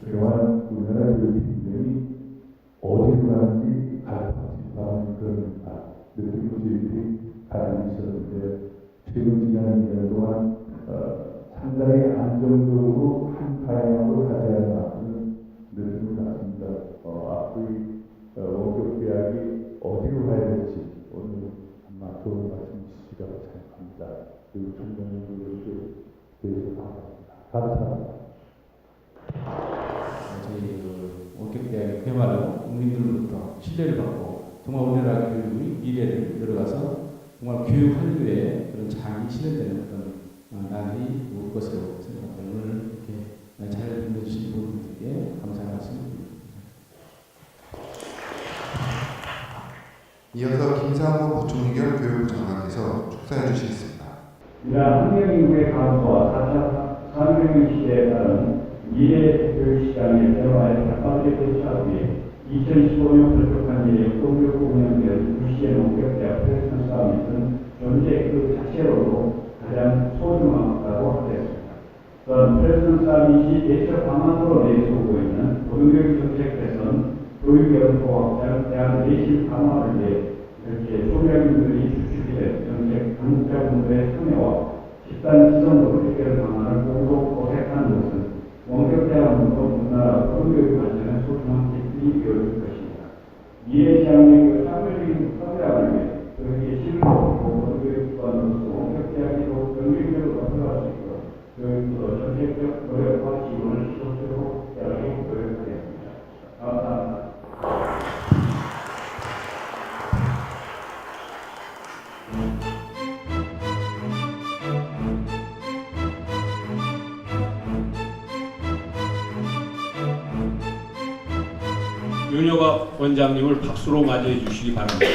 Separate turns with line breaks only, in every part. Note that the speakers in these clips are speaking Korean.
그동안 우리나라 교육 시스템이 어디로 가는지 알고 싶어하는 그런 느낌 고질들이 가지고 있었는데 최근 지난 2년 동안 상당히 안정적으로 한 방향으로 가져야 하는 느낌을 갖습니다. 앞으로 원격 대학이 어디로 가야 될지 오늘 아마 좋은 말씀 주시리라고 생각합니다. 그리고 총장님들께 대해서 감사합니다.
저희 원격대 그야말로 국민들로부터 신뢰를 받고 정말 우리나라 교육의 미래를 열어가서 정말 교육 한류에 그런 장이 실현되는 그런 날이 올 것으로 생각합니다. 오늘 이렇게 잘 들려주신 분들께 감사의 말씀을 드립니다.
이어서 김상호 부총리결 교육부 장관께서 축사해 주시겠습니다.
이러한 환경인구의 감소와 4차 산업혁명 시대에 따른 미래 교육 시장의 변화에 각박하게 대처하기 위해 2015년 발족한 이래 공교육부 운영된 불시의 원격대학 플랫폼 서밋은 존재 그 자체로도 가장 소중하다고 하겠습니다. 또한 플랫폼 서밋이 대처 방안으로 내세우고 있는 고등교육 정책 개선, 교육연구 확장, 대학 내실 강화를 위해 이렇게 소명인들이 주축이 된 정책 당국자분들의 참여와 집단 지성으로 해결 방안을 공동 모색하는 것은 원격대학으로 우리나라 고등교육 발전에 소중한 기술이 이어질 것입니다. 미래지향의 상호적인 협력을 위해 교육의 실무 고등교육기관으로서 원격대학이 더욱 경쟁적으로 앞서갈 수 있도록 교육부도 정책적 노력과 지원을 지속적으로 대학에 노력하겠습니다. 감사합니다.
윤여갑 원장님을 박수로 맞이해 주시기 바랍니다.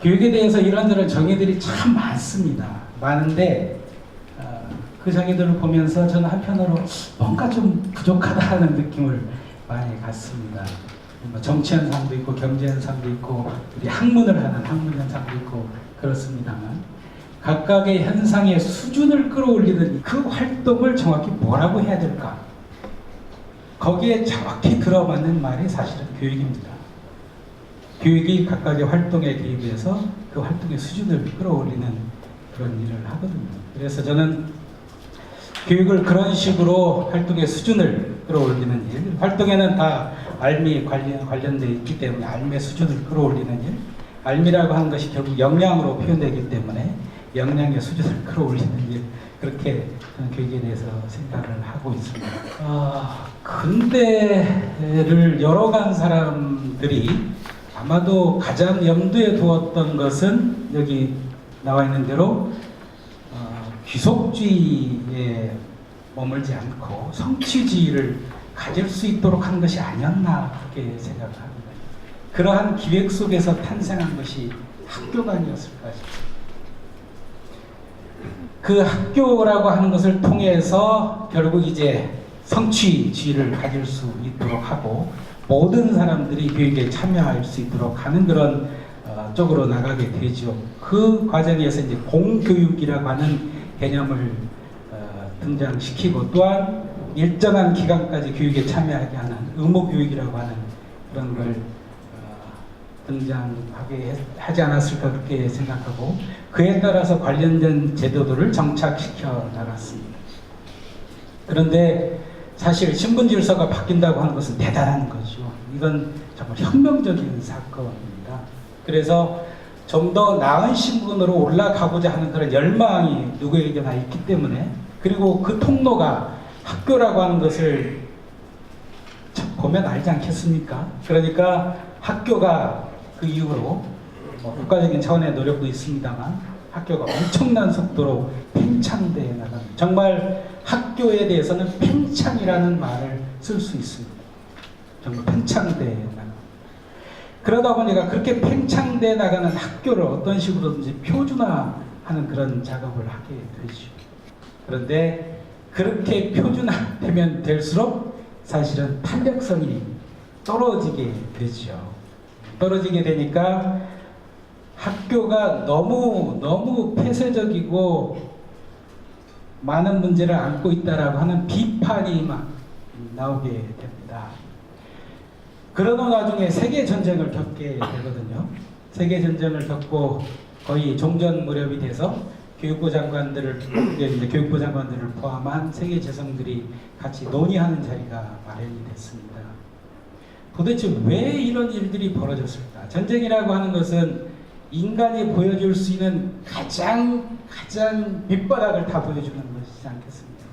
교육에 대해서 이런저런 정의들이 참 많습니다. 많은데 그 정의들을 보면서 저는 한편으로 뭔가 좀 부족하다는 느낌을 많이 갖습니다. 정치 현상도 있고 경제 현상도 있고 우리 학문을 하는 학문 현상도 있고 그렇습니다만 각각의 현상의 수준을 끌어올리는 그 활동을 정확히 뭐라고 해야 될까? 거기에 정확히 들어맞는 말이 사실은 교육입니다. 교육이 각각의 활동에 개입해서 그 활동의 수준을 끌어올리는 그런 일을 하거든요. 그래서 저는 교육을 그런 식으로 활동의 수준을 끌어올리는 일, 활동에는 다 알미 관련되어 있기 때문에 알미의 수준을 끌어올리는 일, 알미라고 하는 것이 결국 역량으로 표현되기 때문에 역량의 수준을 끌어올리는 일, 그렇게 저는 교육에 대해서 생각을 하고 있습니다. 근대를 열어간 사람들이 아마도 가장 염두에 두었던 것은 여기 나와 있는 대로 귀속주의에 머물지 않고 성취주의를 가질 수 있도록 한 것이 아니었나 그렇게 생각합니다. 그러한 기획 속에서 탄생한 것이 학교가 아니었을까 싶습니다. 그 학교라고 하는 것을 통해서 결국 이제 성취주의를 가질 수 있도록 하고 모든 사람들이 교육에 참여할 수 있도록 하는 그런 쪽으로 나가게 되죠. 그 과정에서 이제 공교육이라고 하는 개념을 등장시키고 또한 일정한 기간까지 교육에 참여하게 하는 의무교육이라고 하는 그런 걸 등장하게 하지 않았을까 그렇게 생각하고 그에 따라서 관련된 제도들을 정착시켜 나갔습니다. 그런데 사실 신분 질서가 바뀐다고 하는 것은 대단한 거죠. 이건 정말 혁명적인 사건입니다. 그래서 좀 더 나은 신분으로 올라가고자 하는 그런 열망이 누구에게나 있기 때문에 그리고 그 통로가 학교라고 하는 것을 보면 알지 않겠습니까? 그러니까 학교가 그 이후로 국가적인 차원의 노력도 있습니다만 학교가 엄청난 속도로 팽창되어 나갑니다. 정말 학교에 대해서는 팽창이라는 말을 쓸 수 있습니다. 정말 팽창되어 나갑니다. 그러다 보니까 그렇게 팽창되어 나가는 학교를 어떤 식으로든지 표준화하는 그런 작업을 하게 되죠. 그런데 그렇게 표준화되면 될수록 사실은 탄력성이 떨어지게 되죠. 떨어지게 되니까 학교가 너무 폐쇄적이고 많은 문제를 안고 있다라고 하는 비판이 막 나오게 됩니다. 그러던 와중에 세계전쟁을 겪게 되거든요. 세계전쟁을 겪고 거의 종전 무렵이 돼서 교육부 장관들을 포함한 세계 재성들이 같이 논의하는 자리가 마련이 됐습니다. 도대체 왜 이런 일들이 벌어졌을까? 전쟁이라고 하는 것은 인간이 보여줄 수 있는 가장 밑바닥을 다 보여주는 것이지 않겠습니까?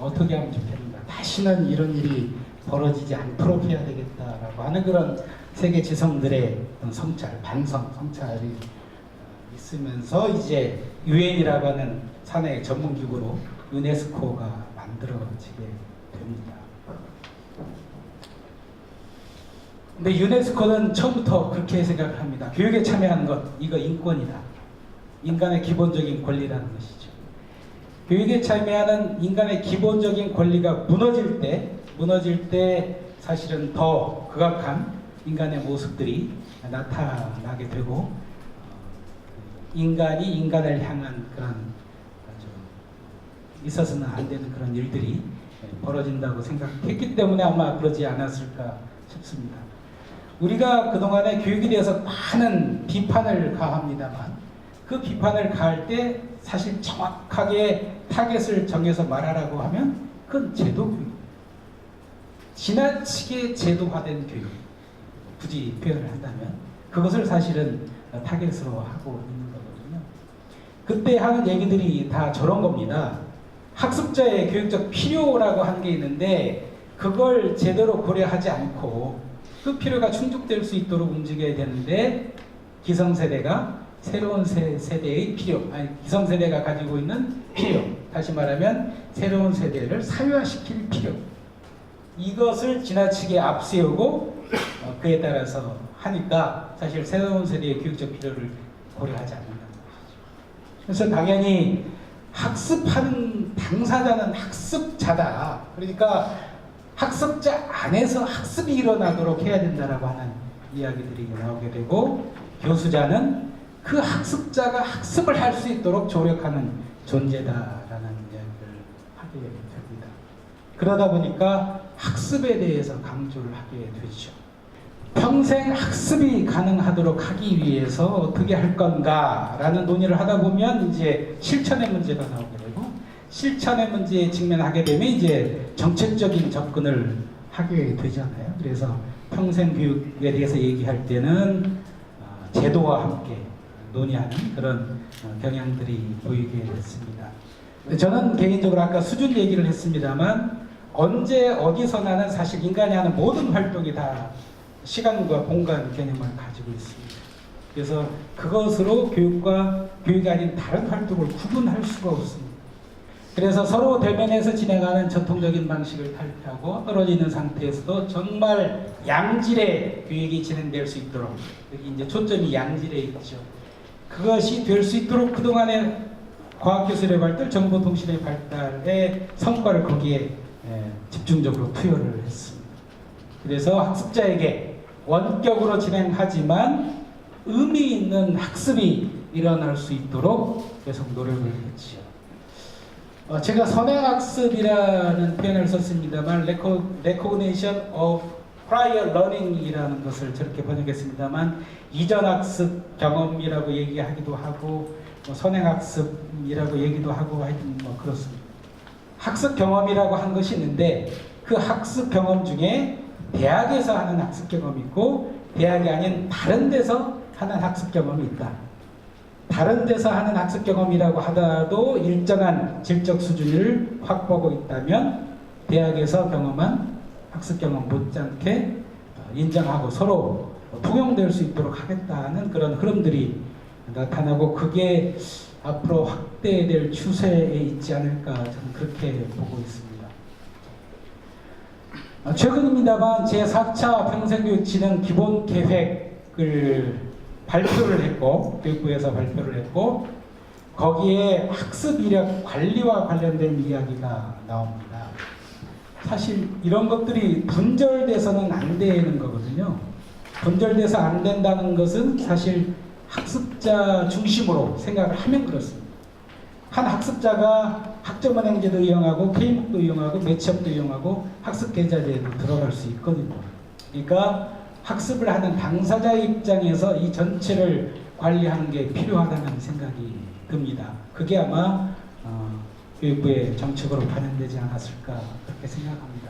어떻게 하면 좋겠는가? 다시는 이런 일이 벌어지지 않도록 해야 되겠다라고 하는 그런 세계 지성들의 성찰, 성찰이 있으면서 이제 유엔이라고 하는 산하의 전문기구로 유네스코가 만들어지게 됩니다. 근데 유네스코는 처음부터 그렇게 생각을 합니다. 교육에 참여하는 것, 이거 인권이다. 인간의 기본적인 권리라는 것이죠. 교육에 참여하는 인간의 기본적인 권리가 무너질 때 사실은 더 극악한 인간의 모습들이 나타나게 되고 인간이 인간을 향한 그런 아주 있어서는 안 되는 그런 일들이 벌어진다고 생각했기 때문에 아마 그러지 않았을까 싶습니다. 우리가 그동안에 교육에 대해서 많은 비판을 가합니다만 그 비판을 가할 때 사실 정확하게 타겟을 정해서 말하라고 하면 그건 제도 교육. 지나치게 제도화된 교육. 굳이 표현을 한다면 그것을 사실은 타겟으로 하고 있는 거거든요. 그때 하는 얘기들이 다 저런 겁니다. 학습자의 교육적 필요라고 하는 게 있는데 그걸 제대로 고려하지 않고 그 필요가 충족될 수 있도록 움직여야 되는데 기성세대가 새로운 세대의 필요, 기성세대가 가지고 있는 필요, 다시 말하면 새로운 세대를 사회화시킬 필요, 이것을 지나치게 앞세우고 그에 따라서 하니까 사실 새로운 세대의 교육적 필요를 고려하지 않는다는 것이죠. 그래서 당연히 학습하는 당사자는 학습자다. 그러니까 학습자 안에서 학습이 일어나도록 해야 된다라고 하는 이야기들이 나오게 되고 교수자는 그 학습자가 학습을 할 수 있도록 조력하는 존재다라는 이야기를 하게 됩니다. 그러다 보니까 학습에 대해서 강조를 하게 되죠. 평생 학습이 가능하도록 하기 위해서 어떻게 할 건가라는 논의를 하다 보면 이제 실천의 문제가 나오게 되고 실천의 문제에 직면하게 되면 이제 정책적인 접근을 하게 되잖아요. 그래서 평생 교육에 대해서 얘기할 때는 제도와 함께 논의하는 그런 경향들이 보이게 됐습니다. 저는 개인적으로 아까 수준 얘기를 했습니다만 언제 어디서나는 사실 인간이 하는 모든 활동이 다 시간과 공간 개념을 가지고 있습니다. 그래서 그것으로 교육과 교육이 아닌 다른 활동을 구분할 수가 없습니다. 그래서 서로 대면해서 진행하는 전통적인 방식을 탈피하고 떨어지는 상태에서도 정말 양질의 교육이 진행될 수 있도록 여기 이제 초점이 양질에 있죠. 그것이 될 수 있도록 그동안의 과학기술의 발달, 정보통신의 발달의 성과를 거기에 집중적으로 투여를 했습니다. 그래서 학습자에게 원격으로 진행하지만 의미 있는 학습이 일어날 수 있도록 계속 노력을 했지요. 제가 선행학습이라는 표현을 썼습니다만 Recognition of Prior Learning이라는 것을 저렇게 번역했습니다만 이전 학습 경험이라고 얘기하기도 하고 선행학습이라고 얘기도 하고 하여튼 그렇습니다. 학습 경험이라고 한 것이 있는데 그 학습 경험 중에 대학에서 하는 학습 경험이 있고 대학이 아닌 다른 데서 하는 학습 경험이 있다. 다른 데서 하는 학습 경험이라고 하더라도 일정한 질적 수준을 확보하고 있다면 대학에서 경험한 학습 경험 못지않게 인정하고 서로 통용될 수 있도록 하겠다는 그런 흐름들이 나타나고 그게 앞으로 확대될 추세에 있지 않을까 저는 그렇게 보고 있습니다. 최근입니다만 제4차 평생교육진흥 기본계획을 발표를 했고 교육부에서 발표를 했고 거기에 학습 이력 관리와 관련된 이야기가 나옵니다. 사실 이런 것들이 분절돼서는 안 되는 거거든요. 분절돼서 안 된다는 것은 사실 학습자 중심으로 생각을 하면 그렇습니다. 한 학습자가 학점은행제도 이용하고 K목도 이용하고 매치업도 이용하고 학습계좌제에도 들어갈 수 있거든요. 그러니까 학습을 하는 당사자 입장에서 이 전체를 관리하는 게 필요하다는 생각이 듭니다. 그게 아마 교육부의 정책으로 반영되지 않았을까 그렇게 생각합니다.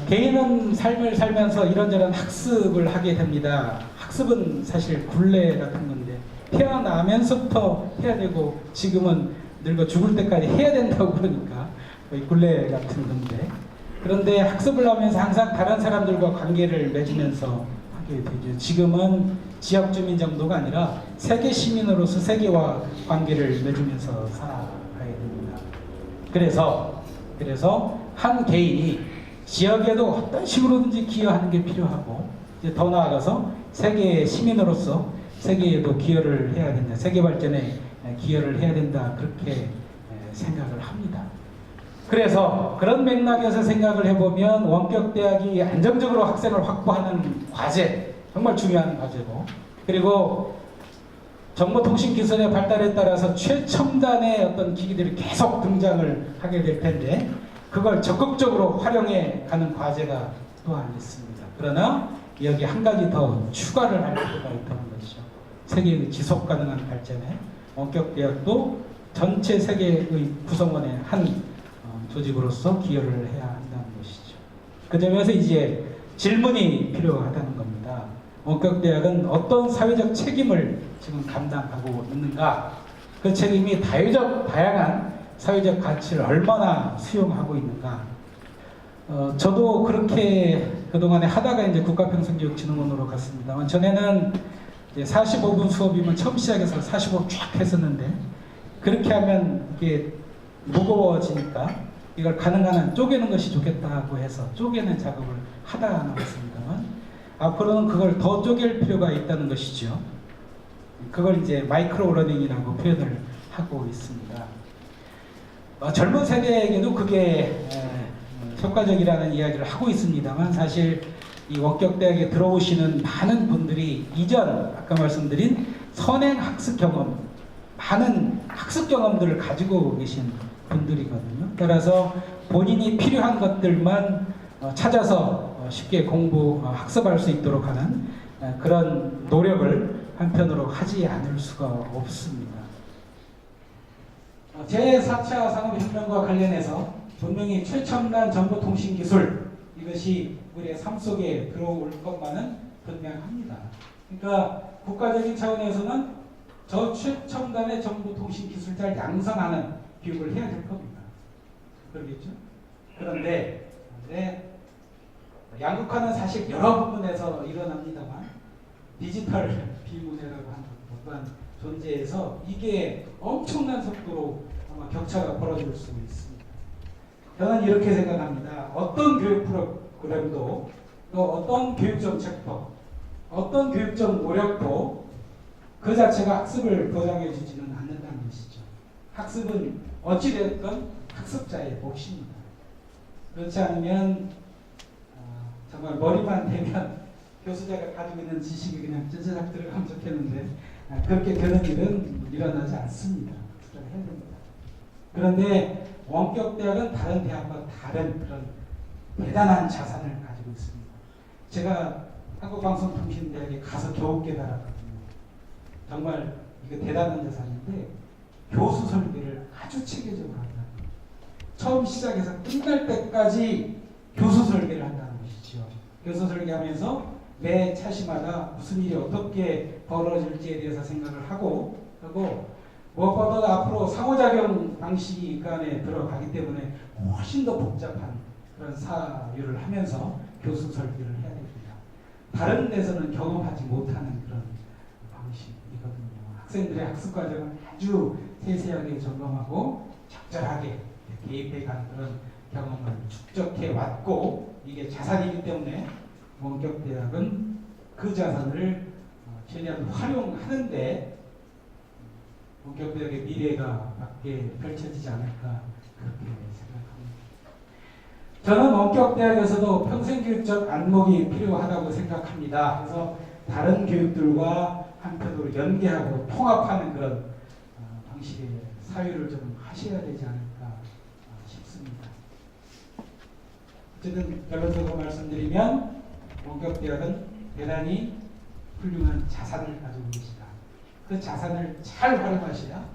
개인은 삶을 살면서 이런저런 학습을 하게 됩니다. 학습은 사실 굴레 같은 건데 태어나면서부터 해야 되고 지금은 늙어 죽을 때까지 해야 된다고 그러니까 거의 굴레 같은 건데, 그런데 학습을 하면서 항상 다른 사람들과 관계를 맺으면서 하게 되죠. 지금은 지역 주민 정도가 아니라 세계 시민으로서 세계와 관계를 맺으면서 살아가야 됩니다. 그래서 한 개인이 지역에도 어떤 식으로든지 기여하는 게 필요하고, 이제 더 나아가서 세계의 시민으로서 세계에도 기여를 해야 된다. 세계 발전에 기여를 해야 된다. 그렇게 생각을 합니다. 그래서 그런 맥락에서 생각을 해보면 원격대학이 안정적으로 학생을 확보하는 과제, 정말 중요한 과제고, 그리고 정보통신기술의 발달에 따라서 최첨단의 어떤 기기들이 계속 등장을 하게 될 텐데 그걸 적극적으로 활용해 가는 과제가 또한 있습니다. 그러나 여기 한 가지 더 추가를 할 필요가 있다는 것이죠. 세계의 지속가능한 발전에 원격대학도 전체 세계의 구성원의 한 조직으로서 기여를 해야 한다는 것이죠. 그 점에서 이제 질문이 필요하다는 겁니다. 원격대학은 어떤 사회적 책임을 지금 감당하고 있는가? 그 책임이 다양한 사회적 가치를 얼마나 수용하고 있는가? 저도 그렇게 그동안에 하다가 이제 국가평생교육진흥원으로 갔습니다만, 전에는 이제 45분 수업이면 처음 시작해서 45분 쫙 했었는데, 그렇게 하면 이게 무거워지니까 이걸 가능한 한 쪼개는 것이 좋겠다고 해서 쪼개는 작업을 하다가 나왔습니다만, 앞으로는 그걸 더 쪼갤 필요가 있다는 것이죠. 그걸 이제 마이크로 러닝이라고 표현을 하고 있습니다. 젊은 세대에게도 그게 효과적이라는 이야기를 하고 있습니다만, 사실 이 원격대학에 들어오시는 많은 분들이 이전 아까 말씀드린 선행 학습 경험, 많은 학습 경험들을 가지고 계신 분들이거든요. 따라서 본인이 필요한 것들만 찾아서 쉽게 학습할 수 있도록 하는 그런 노력을 한편으로 하지 않을 수가 없습니다. 제4차 산업혁명과 관련해서 분명히 최첨단 정보통신기술, 이것이 우리의 삶 속에 들어올 것만은 분명합니다. 그러니까 국가적인 차원에서는 저 최첨단의 정보통신기술자를 양성하는 교육을 해야 될 겁니다. 그러겠죠? 그런데 양극화는 사실 여러 부분에서 일어납니다만, 디지털 비문화라고 하는 어떠한 존재에서 이게 엄청난 속도로 아마 격차가 벌어질 수 있습니다. 저는 이렇게 생각합니다. 어떤 교육 프로그램도, 또 어떤 교육 정책도, 어떤 교육적 노력도 그 자체가 학습을 보장해 주지는 않는다는 것이죠. 학습은 어찌됐든 학습자의 몫입니다. 그렇지 않으면 정말 머리만 대면 교수자가 가지고 있는 지식이 그냥 쩌저작 들어가면 좋겠는데 그렇게 되는 일은 일어나지 않습니다. 학습을 해야 됩니다. 그런데 원격대학은 다른 대학과 다른 그런 대단한 자산을 가지고 있습니다. 제가 한국방송통신대학에 가서 겨우 깨달았거든요. 정말 이거 대단한 자산인데 교수 설계를 아주 체계적으로 한다는 거예요. 처음 시작해서 끝날 때까지 교수 설계를 한다는 것이죠. 교수 설계하면서 매 차시마다 무슨 일이 어떻게 벌어질지에 대해서 생각을 하고 무엇보다도 앞으로 상호작용 방식이 그 안에 들어가기 때문에 훨씬 더 복잡한 그런 사유를 하면서 교수 설계를 해야 됩니다. 다른 데서는 경험하지 못하는 그런 방식이거든요. 학생들의 학습 과정을 아주 세세하게 점검하고 적절하게 개입해가는 그런 경험을 축적해 왔고, 이게 자산이기 때문에 원격대학은 그 자산을 최대한 활용하는데 원격대학의 미래가 밖에 펼쳐지지 않을까 그렇게 생각합니다. 저는 원격대학에서도 평생교육적 안목이 필요하다고 생각합니다. 그래서 다른 교육들과 한편으로 연계하고 통합하는 그런 방식의 사유를 좀 하셔야 되지 않을까 싶습니다. 어쨌든 결론적으로 말씀드리면 원격대학은 대단히 훌륭한 자산을 가지고 계시다. 그 자산을 잘 활용하셔야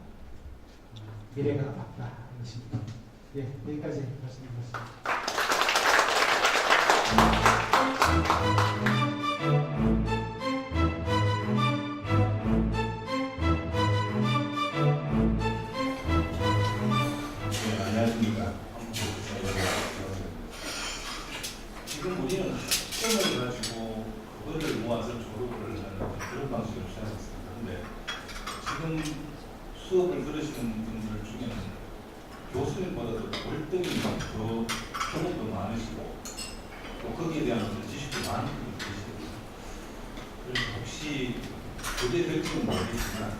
미래가 밝다 것입니다. 예, 여기까지 말씀드리겠습니다.
네, 안녕하십니까. 지금 우리는 학점을 가지고 그거를 모아서 졸업을 하는 그런 방식으로 시작했습니다. 근데 지금 수업을 들으시는 분들 중에는 교수님보다도 월등히 더 경험도 많으시고 또 거기에 대한 지식도 많은 분이 계시거든요. 그래서 혹시 그게 될지는 모르겠지만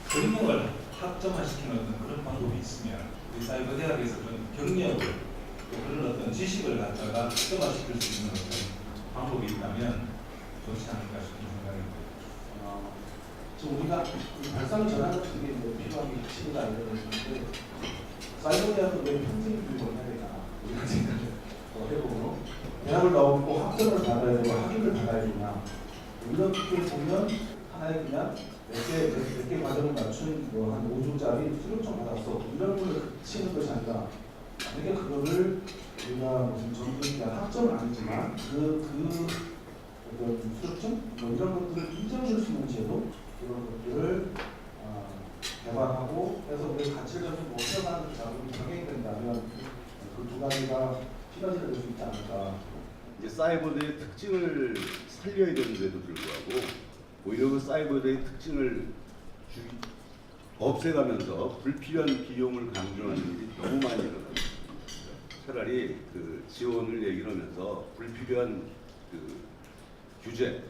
경력을 학점화시키는 어떤 그런 방법이 있으면 우리 사이버 대학에서 그런 경력을 또 그런 어떤 지식을 갖다가 학점화시킬 수 있는 어떤 방법이 있다면 좋지 않을까 싶은 생각이 듭니다.
지금 우리가 발상 전환 같은 게 필요한 게 핵심이다 이런 건데 사이버 대학은 왜 평생 교육을 해야 되나 이런 생각을 해보고 대학을 나오고 꼭 학점을 받아야 되고 학위를 받아야 되냐 이런 것들을 보면 하나의 그냥 몇 개 과정을 맞춘 한 5주짜리 수료증 받았어 이런 걸로 그치는 것이 아니라 만약에 그거를 우리가 무슨 전문적인 학점은 아니지만 그 어떤 수료증 뭐 이런 것들을 인정해줄 수 있는 제도 이런 것들을 개발하고 해서 우리 가치를 좀 높여가는 작업이 병행이 된다면 그 두 가지가 시너지가 될 수 있지 않을까.
이제 사이버대의 특징을 살려야 되는데도 불구하고 오히려 그 사이버대의 특징을 없애가면서 불필요한 비용을 강조하는 일이 너무 많이 일어납니다. 차라리 그 지원을 얘기를 하면서 불필요한 그 규제,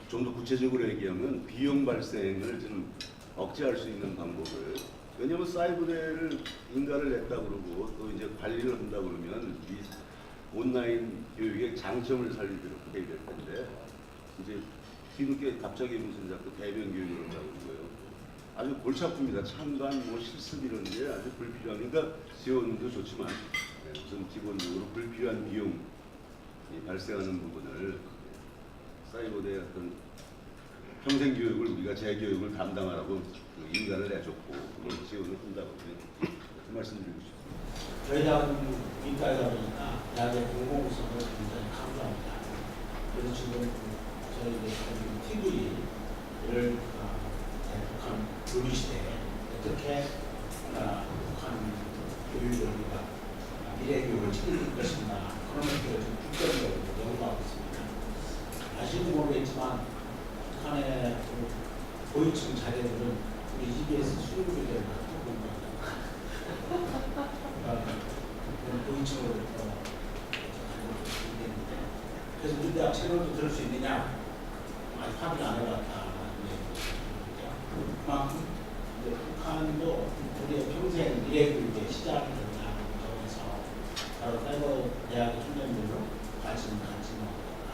좀 더 구체적으로 얘기하면 비용 발생을 좀 억제할 수 있는 방법을. 왜냐하면 사이버대를 인가를 냈다 그러고 또 이제 관리를 한다 그러면 이 온라인 교육의 장점을 살리도록 해야 될 텐데 이제 뒤늦게 갑자기 무슨 자꾸 대면 교육을 한다고 그런 거예요. 아주 골치 아픕니다. 참관, 뭐 실습 이런 게 아주 불필요한. 그러니까 지원도 좋지만 좀 기본적으로 불필요한 비용이 발생하는 부분을 사이버대 어떤 평생 교육을 우리가 재교육을 담당하라고 그 인가를 내줬고 그걸 지원을 한다고 그 말씀드리고 싶습니다.
저희 대학은 인가이다 보니까 대학의 공공성을 굉장히 강조합니다. 그래서 지금 저희 TV를 북한 교류 시대에 어떻게 북한 교육을 우리가 미래 교육을 책임질 것인가 그런 것들을 좀 국제적으로 연구하고 있습니다. 아시는지 모르겠지만 북한의 고위층 자제들은 우리 EBS 수료비를 갖고 본 겁니다. 그런 고위층으로 있는데 그래서 우리 대학 채널도 들을 수 있느냐 아직 합의 안 해봤다. 그만큼 북한도 우리의 평생 미래 교육의 시작을 한다는 점에서 바로 사이버 대학의 청년들로 관심을 갖지 못한다.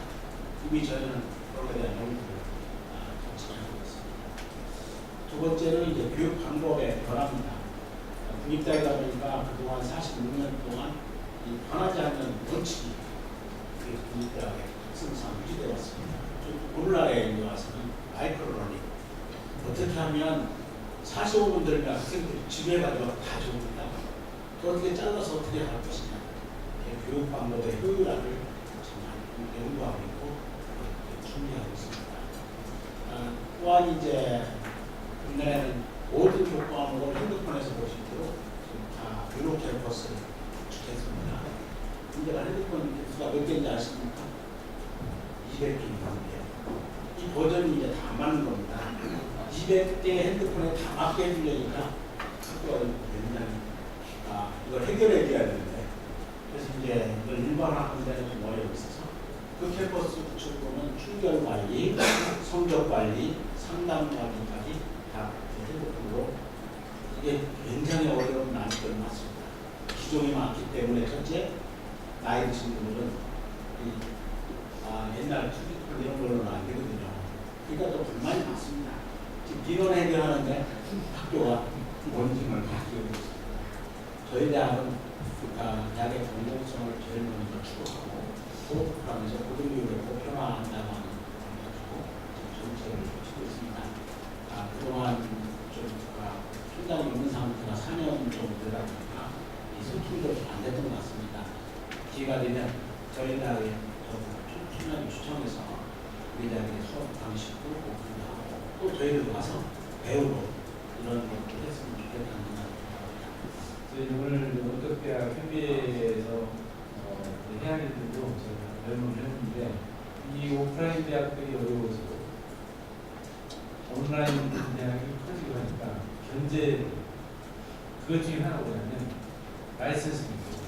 이미 저희는 그거에 대한 연구를 진행하고 있습니다. 두 번째는 이제 교육 방법의 변화입니다. 국립대학이다 보니까 그동안 46년 동안 이 변하지 않는 원칙이 국립대학의 특성상 유지되어 왔습니다. 오늘날에 와서는 마이크로러닝 어떻게 하면 45분 들면 학생들이 집에 가서 다 적습니다. 또 어떻게 잘라서 어떻게 할 것이냐 교육 방법의 효율화를 정말 연구하고 있고 준비하고 있습니다. 또한 이제 국내에는 모든 교과목을 핸드폰에서 볼 수 있도록 다 유로 캠퍼스를 구축했습니다. 문제가 핸드폰 개수가 몇 개인지 아십니까? 200개입니다. 이 버전이 이제 다 안 맞는 겁니다. 200개 핸드폰에 다 맞게 해주려니까 학교가 굉장히 이걸 해결해 줘야 되는데 그래서 이제 이걸 일반화하는 데는 좀 어려움이 있어서 그 캠퍼스 구축으로는 출결 관리, 성적 관리, 상담 관리까지 다 핸드폰으로 이게 굉장히 어려운 난이도를 맞습니다. 기종이 많기 때문에 첫째 나이 드신 분들은 옛날 투기콜 이런 걸로는 안 되거든요. 그러니까 또 불만이 많습니다. 지금 민원 해결하는데 학교가
뭔지 말씀해주세요.
저희 대학은 대학의 공공성을 제일 먼저 추구하고 그러면서 고등교육을 보편화한다는 가지고 정책을 펼치고 있습니다. 그동안 좀 총장이 있는 상태가 4년 정도 되다 보니까 이 소통이 좀 안 됐던 것 같습니다. 기회가 되면 저희 대학의 총장님 추천해서 우리 대학의 수업 방식도 공부하고 또 저희들도 가서 배우고 이런 것도 했으면 좋겠다는 생각이 듭니다.
저희 오늘 원격대학 협의회에서 해양일들도 저희가 설명을 했는데 이 오프라인 대학들이 어려워서 온라인 대학이 커지고 하니까 견제 그것 중에 하나가 뭐냐면 라이센스 문제,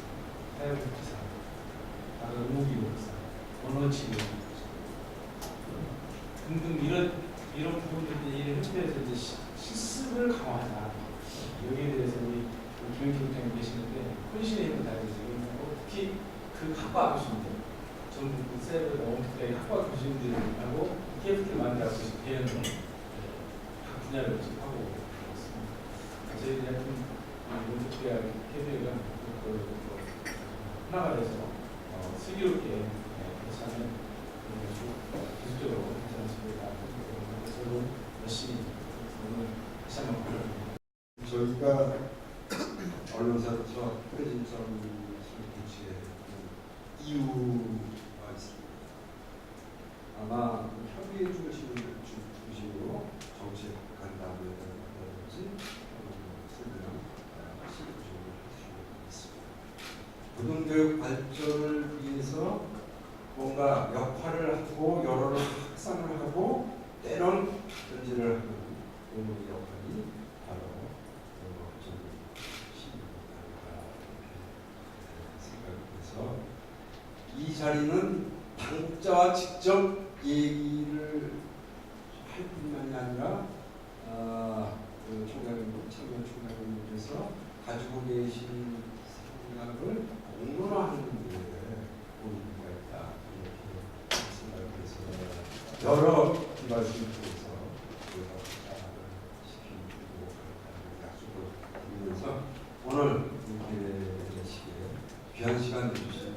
사회복지사, 의무기록사, 언어치료 등등 이런 부분들이 이 협회에서 이제 실습을 강화하자 여기에 대해서 우리 교육팀장님 계시는데 혼신의 힘을 다해주세요. 특히 그 학과 교수님들, 전국 세븐 원격대 학과 교수님들하고 TFT 만들어서 대연으로 각 분야를 하고 있습니다. 저희들이 하여튼 원격대학 협회가 하나가 돼서 슬기롭게 같이 하면 계속적으로 괜찮습니다. 저도 열심히 오늘 다시 한번 바랍니다.
저희가 언론사로서 프레젠션 실기치의 이유가 있습니다. 아마 협의해 주시는 중심으로 정책 간담회라든지 세미나 실기적으로 할 수 있습니다. 고등교육 발전을 위해서 뭔가 역할을 하고 여러 확산을 하고 때론 견제를 하는 그런 역할이 바로 생각해서 이 자리는 당국자와 직접 얘기를 할 뿐만이 아니라 총장님, 참여 총장님께서 가지고 계신 생각을 공론화하는 데 의미가 있다 이렇게 생각해서 여러 말씀 통해서 시키고 약속을 드리면서 오늘 이렇게 시기에 귀한 시간 내주신